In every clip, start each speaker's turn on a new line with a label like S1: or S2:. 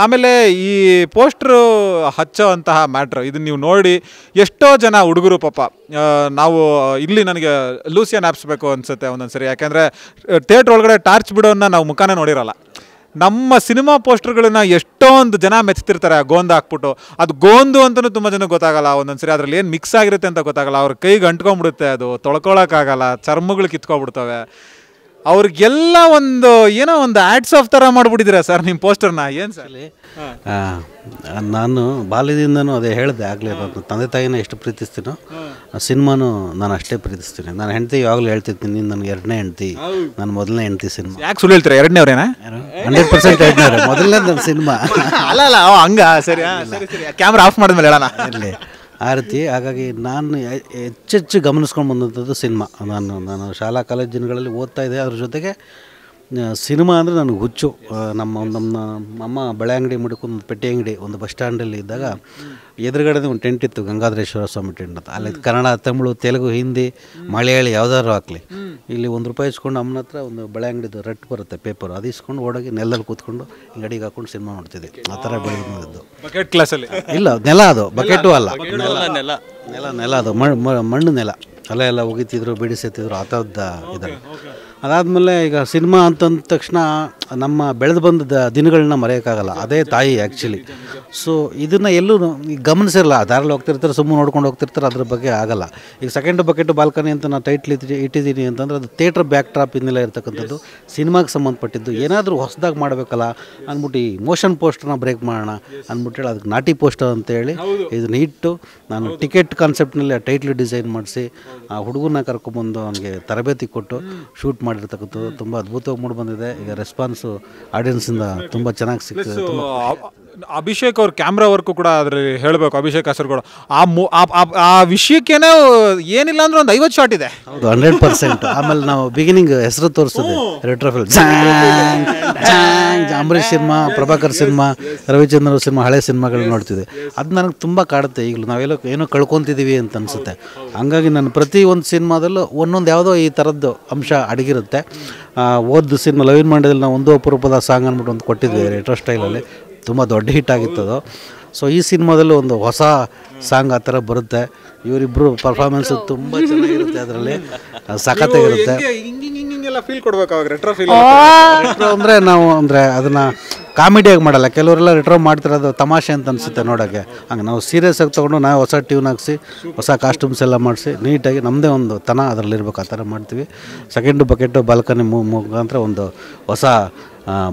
S1: ಆಮೇಲೆ ಈ ಪೋಸ್ಟ್ರು ಹಚ್ಚೋ ಅಂತಹ ಮ್ಯಾಟ್ರ್ ಇದನ್ನು ನೀವು ನೋಡಿ ಎಷ್ಟೋ ಜನ ಹುಡುಗರು ಪಾಪ ನಾವು ಇಲ್ಲಿ ನನಗೆ ಲೂಸಿಯನ್ ಆ್ಯಪ್ಸ್ ಬೇಕು ಅನಿಸುತ್ತೆ ಒಂದೊಂದ್ಸರಿ, ಯಾಕೆಂದರೆ ಥಿಯೇಟ್ರ್ ಒಳಗಡೆ ಟಾರ್ಚ್ ಬಿಡೋನ್ನ ನಾವು ಮುಖಾನೇ ನೋಡಿರಲ್ಲ. ನಮ್ಮ ಸಿನಿಮಾ ಪೋಸ್ಟರ್ಗಳನ್ನ ಎಷ್ಟೊಂದು ಜನ ಮೆಚ್ತಿರ್ತಾರೆ ಗೋಂದು ಹಾಕ್ಬಿಟ್ಟು, ಅದು ಗೋಂದು ಅಂತಲೂ ತುಂಬ ಜನಕ್ಕೆ ಗೊತ್ತಾಗಲ್ಲ ಒಂದೊಂದ್ಸರಿ, ಅದರಲ್ಲಿ ಏನು ಮಿಕ್ಸ್ ಆಗಿರುತ್ತೆ ಅಂತ ಗೊತ್ತಾಗಲ್ಲ, ಅವ್ರ ಕೈಗೆ ಅಂಟ್ಕೊಂಡ್ಬಿಡುತ್ತೆ, ಅದು ತೊಳ್ಕೊಳಕ್ಕಾಗಲ್ಲ, ಚರ್ಮಗಳು ಕಿತ್ಕೊಬಿಡ್ತವೆ. ಅವ್ರಿಗೆಲ್ಲ ಒಂದು ಏನೋ ಒಂದು ಆ್ಯಡ್ಸ್ ಆಫ್ ಥರ ಮಾಡಿಬಿಟ್ಟಿದ್ದೀರಾ ಸರ್ ನಿಮ್ಮ ಪೋಸ್ಟರ್ನ, ಏನು ಸರ್?
S2: ನಾನು ಬಾಲ್ಯದಿಂದನೂ ಅದೇ ಹೇಳಿದೆ ಆಗಲೇ, ನಾನು ತಂದೆ ತಾಯಿನ ಎಷ್ಟು ಪ್ರೀತಿಸ್ತೀನೋ ಸಿನಿಮಾನು ನಾನು ಅಷ್ಟೇ ಪ್ರೀತಿಸ್ತೀನಿ. ನಾನು ಹೆಂಡತಿ ಯಾವಾಗಲೂ ಹೇಳ್ತಿರ್ತೀನಿ, ನೀನು ನನಗೆ ಎರಡನೇ ಹೆಂಡತಿ, ನಾನು ಮೊದಲನೇ ಹೆಂಡತಿ ಸಿನಿಮಾ.
S1: ಯಾಕೆ ಸುಳ್ಳು ಹೇಳ್ತೀರಾ? ಎರಡನೇವ್ರೇನಾ?
S2: 100% ಎರಡನೇವ್ರೆ, ಮೊದಲನೇ ನನ್ನ ಸಿನಿಮಾ
S1: ಅಲ್ಲ ಹಂಗ ಸರಿ ಕ್ಯಾಮ್ರಾ ಆಫ್ ಮಾಡಿದ್ಮೇಲೆ ಹೇಳೋಣ
S2: ಇರಲಿ ಆ ರೀತಿ. ಹಾಗಾಗಿ ನಾನು ಹೆಚ್ಚೆಚ್ಚು ಗಮನಿಸ್ಕೊಂಡು ಬಂದಂಥದ್ದು ಸಿನಿಮಾ. ನಾನು ಶಾಲಾ ಕಾಲೇಜಿನಲ್ಲಿ ಓದ್ತಾ ಇದ್ದೆ, ಅದ್ರ ಜೊತೆಗೆ ಸಿನಿಮಾ ಅಂದರೆ ನನಗೆ ಹುಚ್ಚು. ನಮ್ಮ ಅಮ್ಮ ಬಳೆ ಅಂಗಡಿ ಮುಡ್ಕೊಂಡು ಪೆಟ್ಟಿ ಅಂಗಡಿ ಒಂದು ಬಸ್ ಸ್ಟ್ಯಾಂಡಲ್ಲಿ ಇದ್ದಾಗ ಎದುರುಗಡೆ ಒಂದು ಟೆಂಟ್ ಇತ್ತು, ಗಂಗಾಧರೇಶ್ವರ ಸ್ವಾಮಿ ಟೆಂಟ್ ಅಂತ. ಅಲ್ಲಿ ಕನ್ನಡ, ತಮಿಳು, ತೆಲುಗು, ಹಿಂದಿ, ಮಲಯಾಳಿ ಯಾವುದಾದ್ರು ಹಾಕಲಿ, ಇಲ್ಲಿ ₹1 ಇಸ್ಕೊಂಡು ಅಮ್ಮನ ಹತ್ರ ಒಂದು ಬಳೆ ಅಂಗಡಿದು ರಟ್ಟು ಬರುತ್ತೆ ಪೇಪರ್, ಅದು ಇಸ್ಕೊಂಡು ಓಡೋಗಿ ನೆಲದಲ್ಲಿ ಕೂತ್ಕೊಂಡು ಗಡಿಗೆ ಹಾಕೊಂಡು ಸಿನಿಮಾ ನೋಡ್ತಿದ್ದೆ. ಆ ಥರ ಬೆಳೆದಿದ್ದು.
S1: ಬಕೆಟ್ ಕ್ಲಾಸಲ್ಲಿ
S2: ಇಲ್ಲ, ನೆಲ, ಅದು ಬಕೆಟು ಅಲ್ಲ, ನೆಲ ಅದು ಮಣ್ಣು ನೆಲ, ಎಲ್ಲ ಒಗಿತಿದ್ರು, ಬಿಡಿಸೆತ್ತಿದ್ರು, ಆ ಥರದ ಇದನ್ನು. ಅದಾದಮೇಲೆ ಈಗ ಸಿನಿಮಾ ಅಂತಂದ ತಕ್ಷಣ ನಮ್ಮ ಬೆಳೆದು ಬಂದ ದಿನಗಳನ್ನ ಮರೆಯೋಕ್ಕಾಗಲ್ಲ, ಅದೇ ತಾಯಿ ಆ್ಯಕ್ಚುಲಿ. ಸೊ ಇದನ್ನು ಎಲ್ಲೂ ಗಮನಿಸಿರಲ್ಲ, ದಾರಲ್ಲಿ ಹೋಗ್ತಿರ್ತಾರೆ, ಸುಮ್ಮನೆ ನೋಡ್ಕೊಂಡು ಹೋಗ್ತಿರ್ತಾರೆ, ಅದ್ರ ಬಗ್ಗೆ ಆಗಲ್ಲ. ಈಗ ಸೆಕೆಂಡ್ ಬಕೆಟ್ ಬಾಲ್ಕನಿ ಅಂತ ನಾನು ಟೈಟ್ಲ್ ಇಟ್ಟಿದ್ದೀನಿ ಅಂತಂದರೆ ಅದು ಥಿಯೇಟ್ರ್ ಬ್ಯಾಕ್ ಡ್ರಾಪ್ ಇನ್ನೆಲ್ಲ ಇರ್ತಕ್ಕಂಥದ್ದು, ಸಿನಿಮಾಗೆ ಸಂಬಂಧಪಟ್ಟಿದ್ದು. ಏನಾದರೂ ಹೊಸದಾಗಿ ಮಾಡಬೇಕಲ್ಲ ಅಂದ್ಬಿಟ್ಟು ಈ ಮೋಷನ್ ಪೋಸ್ಟರ್ನ ಬ್ರೇಕ್ ಮಾಡೋಣ ಅಂದ್ಬಿಟ್ಟು ಹೇಳಿ ಅದಕ್ಕೆ ನಾಟಿ ಪೋಸ್ಟರ್ ಅಂತೇಳಿ ಇದನ್ನ ಇಟ್ಟು ನಾನು ಟಿಕೆಟ್ ಕಾನ್ಸೆಪ್ಟ್ನಲ್ಲಿ ಆ ಟೈಟ್ಲ್ ಡಿಸೈನ್ ಮಾಡಿಸಿ ಆ ಹುಡುಗನ ಕರ್ಕೊಂಬಂದು ಅವನಿಗೆ ತರಬೇತಿ ಕೊಟ್ಟು ಶೂಟ್ ಮಾಡಿರ್ತಕ್ಕಂಥದ್ದು ತುಂಬ ಅದ್ಭುತವಾಗಿ ಮೂಡಿ ಬಂದಿದೆ. ಈಗ ರೆಸ್ಪಾನ್ಸು ಆಡಿಯನ್ಸಿಂದ ತುಂಬ ಚೆನ್ನಾಗಿ ಸಿಗ್ತದೆ.
S1: ಅಭಿಷೇಕ್ ಅವ್ರ ಕ್ಯಾಮ್ರಾ ವರ್ಕು ಕೂಡ ಅದರಲ್ಲಿ ಹೇಳಬೇಕು, ಅಭಿಷೇಕ್ ಕಾಸರಗೋಡು ಆ ವಿಷಯಕ್ಕೇನೆ ಏನಿಲ್ಲ ಅಂದ್ರೆ ಒಂದು 50 ಶಾಟ್ ಇದೆ.
S2: ಹೌದು, 100%. ಆಮೇಲೆ ನಾವು ಬಿಗಿನಿಂಗ್ ಹೆಸರು ತೋರಿಸಿದೆ, ರೆಟ್ರೋಫಿಲ್, Ambareesh cinema, Prabhakar cinema, Ravichandra cinema, ಹಳೆ ಸಿನಿಮಾಗಳು ನೋಡ್ತಿದ್ದೆ. ಅದು ನನಗೆ ತುಂಬ ಕಾಡುತ್ತೆ. ಈಗಲೂ ನಾವೆಲ್ಲೋ ಏನೋ ಕಳ್ಕೊತಿದ್ದೀವಿ ಅಂತ ಅನಿಸುತ್ತೆ. ಹಂಗಾಗಿ ನಾನು ಪ್ರತಿ ಒಂದು ಸಿನಿಮಾದಲ್ಲೂ ಒಂದೊಂದು ಯಾವುದೋ ಈ ಥರದ್ದು ಅಂಶ ಅಡಗಿರುತ್ತೆ. ಓದ್ದು ಸಿನಿಮಾ ಲವಿನ್ ಮಂಡ್ಯದಲ್ಲಿ ನಾವು ಒಂದು ಅಪರೂಪದ ಸಾಂಗ್ ಅಂದ್ಬಿಟ್ಟು ಒಂದು ಕೊಟ್ಟಿದ್ವಿ ರೆಟ್ರೋ ಸ್ಟೈಲಲ್ಲಿ, ತುಂಬ ದೊಡ್ಡ ಹಿಟ್ ಆಗಿತ್ತದು. ಸೊ ಈ ಸಿನಿಮಾದಲ್ಲೂ ಒಂದು ಹೊಸ ಸಾಂಗ್ ಆ ಥರ ಬರುತ್ತೆ. ಇವರಿಬ್ಬರು ಪರ್ಫಾರ್ಮೆನ್ಸು ತುಂಬ ಚೆನ್ನಾಗಿರುತ್ತೆ, ಅದರಲ್ಲಿ ಸಖತ್ತಾಗಿರುತ್ತೆ. ರೆಟ್ರೋ ಅಂದರೆ ನಾವು ಅಂದರೆ ಅದನ್ನು ಕಾಮಿಡಿಯಾಗಿ ಮಾಡಲ್ಲ, ಕೆಲವರೆಲ್ಲ ರೆಟ್ರೋ ಮಾಡ್ತಿರೋದು ತಮಾಷೆ ಅಂತ ಅನಿಸುತ್ತೆ ನೋಡೋಕ್ಕೆ. ಹಂಗೆ ನಾವು ಸೀರಿಯಸ್ ಆಗಿ ತೊಗೊಂಡು ನಾವು ಹೊಸ ಟ್ಯೂನ್ ಹಾಕ್ಸಿ ಹೊಸ ಕಾಸ್ಟ್ಯೂಮ್ಸ್ ಎಲ್ಲ ಮಾಡಿಸಿ ನೀಟಾಗಿ ನಮ್ಮದೇ ಒಂದು ತನ ಅದರಲ್ಲಿರ್ಬೇಕು, ಆ ಥರ ಮಾಡ್ತೀವಿ. ಸೆಕೆಂಡು ಬಕೆಟು ಬಾಲ್ಕನಿ ಮುಖಾಂತರ ಒಂದು ಹೊಸ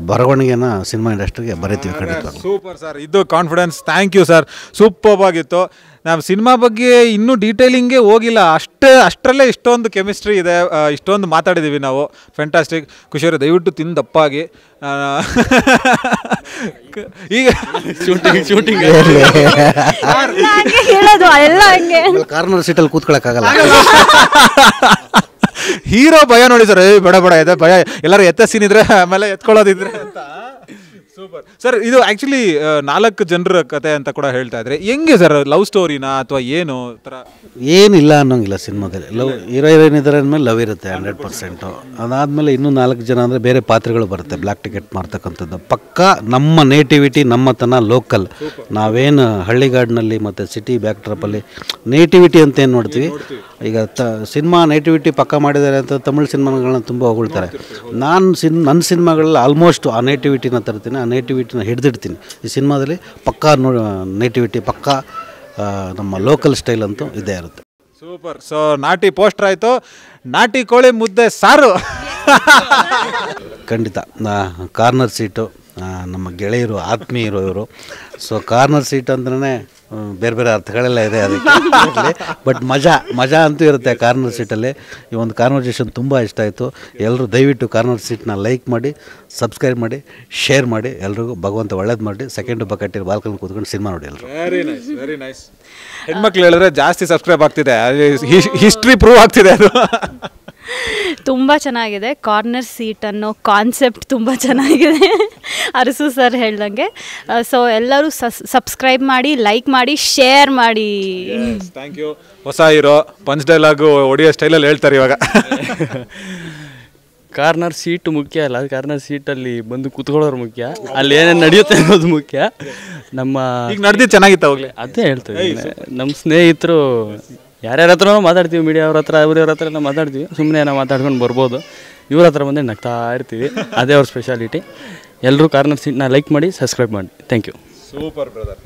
S2: ಬರವಣಿಗೆನ ಸಿನಿಮಾ ಇಂಡಸ್ಟ್ರಿಗೆ ಬರೀತೀವಿ ಖಂಡಿತ.
S1: ಸೂಪರ್ ಸರ್, ಇದು confidence. Thank you sir, super ಆಗಿತ್ತು. ನಾವು ಸಿನಿಮಾ ಬಗ್ಗೆ ಇನ್ನೂ ಡೀಟೇಲಿಂಗೇ ಹೋಗಿಲ್ಲ, ಅಷ್ಟರಲ್ಲೇ ಇಷ್ಟೊಂದು ಕೆಮಿಸ್ಟ್ರಿ ಇದೆ, ಇಷ್ಟೊಂದು ಮಾತಾಡಿದ್ದೀವಿ ನಾವು. ಫ್ಯಾಂಟಾಸ್ಟಿಕ್. ಖುಷಿಯವರು ದಯವಿಟ್ಟು ತಿಂದಪ್ಪಾಗಿ ಈಗ ಶೂಟಿಂಗ್
S2: ಕಾರ್ನರ್ ಸೀಟಲ್ಲಿ ಕೂತ್ಕೊಳ್ಳೋಕ್ಕಾಗಲ್ಲ.
S1: ಹೀರೋ ಭಯ ನೋಡಿ ಸರ್, ಬೇಡ ಇದೆ ಭಯ, ಎಲ್ಲರೂ ಎತ್ತ ಸೀನ್ ಇದ್ರೆ ಆಮೇಲೆ ಎತ್ಕೊಳ್ಳೋದಿದ್ರೆ ಅಂತ. Super sir. ಇದು ಆ್ಯಕ್ಚುಲಿ 4 ಜನರ ಕತೆ ಅಂತ ಕೂಡ ಹೇಳ್ತಾ ಇದ್ರೆ, ಹೆಂಗೆ ಸರ್, ಲವ್ ಸ್ಟೋರಿನಾ ಅಥವಾ ಏನು ಥರ?
S2: ಏನಿಲ್ಲ ಅನ್ನೋಂಗಿಲ್ಲ ಸಿನಿಮಾದಲ್ಲಿ. ಲವ್ ಹೀರೋಯಿನ್ ಇದ್ದಾರೆ ಅಂದಮೇಲೆ ಲವ್ ಇರುತ್ತೆ 100%. ಅದಾದಮೇಲೆ ಇನ್ನೂ 4 ಜನ ಅಂದರೆ ಬೇರೆ ಪಾತ್ರಗಳು ಬರುತ್ತೆ, ಬ್ಲ್ಯಾಕ್ ಟಿಕೆಟ್ ಮಾಡ್ತಕ್ಕಂಥದ್ದು. ಪಕ್ಕಾ ನಮ್ಮ ನೇಟಿವಿಟಿ, ನಮ್ಮತನ, ಲೋಕಲ್. ನಾವೇನು ಹಳ್ಳಿಗಾಡಿನಲ್ಲಿ ಮತ್ತು ಸಿಟಿ ಬ್ಯಾಕ್ ಡ್ರಾಪಲ್ಲಿ ನೇಟಿವಿಟಿ ಅಂತ ಏನು ನೋಡ್ತೀವಿ, ಈಗ ಸಿನಿಮಾ ನೇಟಿವಿಟಿ ಪಕ್ಕ ಮಾಡಿದ್ದಾರೆ ಅಂತ ತಮಿಳು ಸಿನಿಮಾಗಳನ್ನ ತುಂಬ ಹೊಗಳ್ತಾರೆ. ನನ್ನ ಸಿನಿಮಾಗಳಲ್ಲಿ ಆಲ್ಮೋಸ್ಟ್ ಆ ನೇಟಿವಿಟಿನ ತರ್ತೀನಿ, ಆ ನೇಟಿವಿಟಿನ ಹಿಡಿದಿಡ್ತೀನಿ. ಈ ಸಿನಿಮಾದಲ್ಲಿ ಪಕ್ಕಾ ನೇಟಿವಿಟಿ, ಪಕ್ಕಾ ನಮ್ಮ ಲೋಕಲ್ ಸ್ಟೈಲ್ ಅಂತೂ ಇದೇ ಇರುತ್ತೆ.
S1: ಸೂಪರ್. ಸೊ ನಾಟಿ ಪೋಸ್ಟರ್ ಆಯಿತು, ನಾಟಿ ಕೋಳಿ ಮುದ್ದೆ ಸಾರು ಖಂಡಿತ.
S2: ಕಾರ್ನರ್ ಸೀಟು ನಮ್ಮ ಗೆಳೆಯರು, ಆತ್ಮೀಯರು ಇವರು. ಸೊ ಕಾರ್ನರ್ ಸೀಟ್ ಅಂದ್ರೆ ಬೇರೆ ಅರ್ಥಗಳೆಲ್ಲ ಇದೆ ಅದಕ್ಕೆ, ಬಟ್ ಮಜಾ ಅಂತೂ ಇರುತ್ತೆ ಕಾರ್ನರ್ ಸೀಟಲ್ಲಿ. ಈ ಒಂದು ಕಾನ್ವರ್ಸೇಷನ್ ತುಂಬ ಇಷ್ಟ ಆಯಿತು. ಎಲ್ಲರೂ ದಯವಿಟ್ಟು ಕಾರ್ನರ್ ಸೀಟ್ನ ಲೈಕ್ ಮಾಡಿ, ಸಬ್ಸ್ಕ್ರೈಬ್ ಮಾಡಿ, ಶೇರ್ ಮಾಡಿ. ಎಲ್ರಿಗೂ ಭಗವಂತ ಒಳ್ಳೇದು ಮಾಡಿ. ಸೆಕೆಂಡ್ ಬಕೆಟ್ ಬಾಲ್ಕನಿ ಕೂತ್ಕೊಂಡು ಸಿನಿಮಾ ನೋಡಿ ಎಲ್ಲರೂ.
S1: Very nice. ಹೆಣ್ಮಕ್ಳು ಹೇಳಿದ್ರೆ ಜಾಸ್ತಿ ಸಬ್ಸ್ಕ್ರೈಬ್ ಆಗ್ತಿದೆ, ಹಿಸ್ಟ್ರಿ ಪ್ರೂವ್ ಆಗ್ತಿದೆ ಅದು.
S3: ತುಂಬ ಚೆನ್ನಾಗಿದೆ. ಕಾರ್ನರ್ ಸೀಟ್ ಅನ್ನೋ ಕಾನ್ಸೆಪ್ಟ್ ತುಂಬ ಚೆನ್ನಾಗಿದೆ, ಅರಸು ಸರ್ ಹೇಳ್ದಂಗೆ. ಸೊ ಎಲ್ಲರೂ ಸಬ್ಸ್ಕ್ರೈಬ್ ಮಾಡಿ, ಲೈಕ್ ಮಾಡಿ, ಶೇರ್ ಮಾಡಿ.
S1: Thank you. ಹೊಸ ಹೀರೋ ಪಂಚ್ ಡೈಲಾಗು ಒಡಿಯೋ ಸ್ಟೈಲಲ್ಲಿ ಹೇಳ್ತಾರೆ ಇವಾಗ.
S4: ಕಾರ್ನರ್ ಸೀಟ್ ಮುಖ್ಯ ಅಲ್ಲ, ಕಾರ್ನರ್ ಸೀಟಲ್ಲಿ ಬಂದು ಕೂತ್ಕೊಳ್ಳೋರು ಮುಖ್ಯ, ಅಲ್ಲಿ ಏನೇನು ನಡೆಯುತ್ತೆ ಅನ್ನೋದು ಮುಖ್ಯ. ನಮ್ಮ
S1: ಈಗ ನಡೆದಿದ್ದು ಚೆನ್ನಾಗಿತ್ತು ಅವಾಗಲೇ.
S4: ಅದೇ ಹೇಳ್ತೀವಿ, ನಮ್ಮ ಸ್ನೇಹಿತರು ಯಾರ್ಯಾರ ಹತ್ರನೂ ಮಾತಾಡ್ತೀವಿ, ಮೀಡಿಯಾವ್ರ ಹತ್ರ ಅವ್ರವ್ರ ಹತ್ರ ಎಲ್ಲ ಮಾತಾಡ್ತೀವಿ, ಸುಮ್ಮನೆ ನಾವು ಮಾತಾಡ್ಕೊಂಡು ಬರ್ಬೋದು. ಇವ್ರ ಹತ್ರ ಬಂದರೆ ನಗ್ತಾ ಇರ್ತೀವಿ, ಅದೇ ಅವ್ರ ಸ್ಪೆಷಾಲಿಟಿ. ಎಲ್ಲರೂ ಕಾರ್ನರ್ ಸೀಟ್ನ ಲೈಕ್ ಮಾಡಿ, ಸಬ್ಸ್ಕ್ರೈಬ್ ಮಾಡಿ. Thank you.
S1: Super brother.